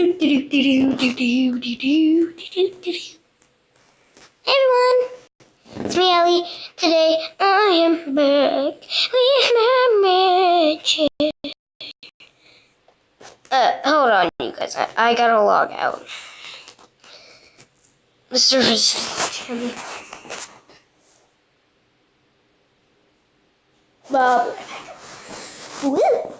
Hey everyone, it's me, Ellie. Today I am back with my magic. Hold on, you guys. I gotta log out. The server's Bob. Woo!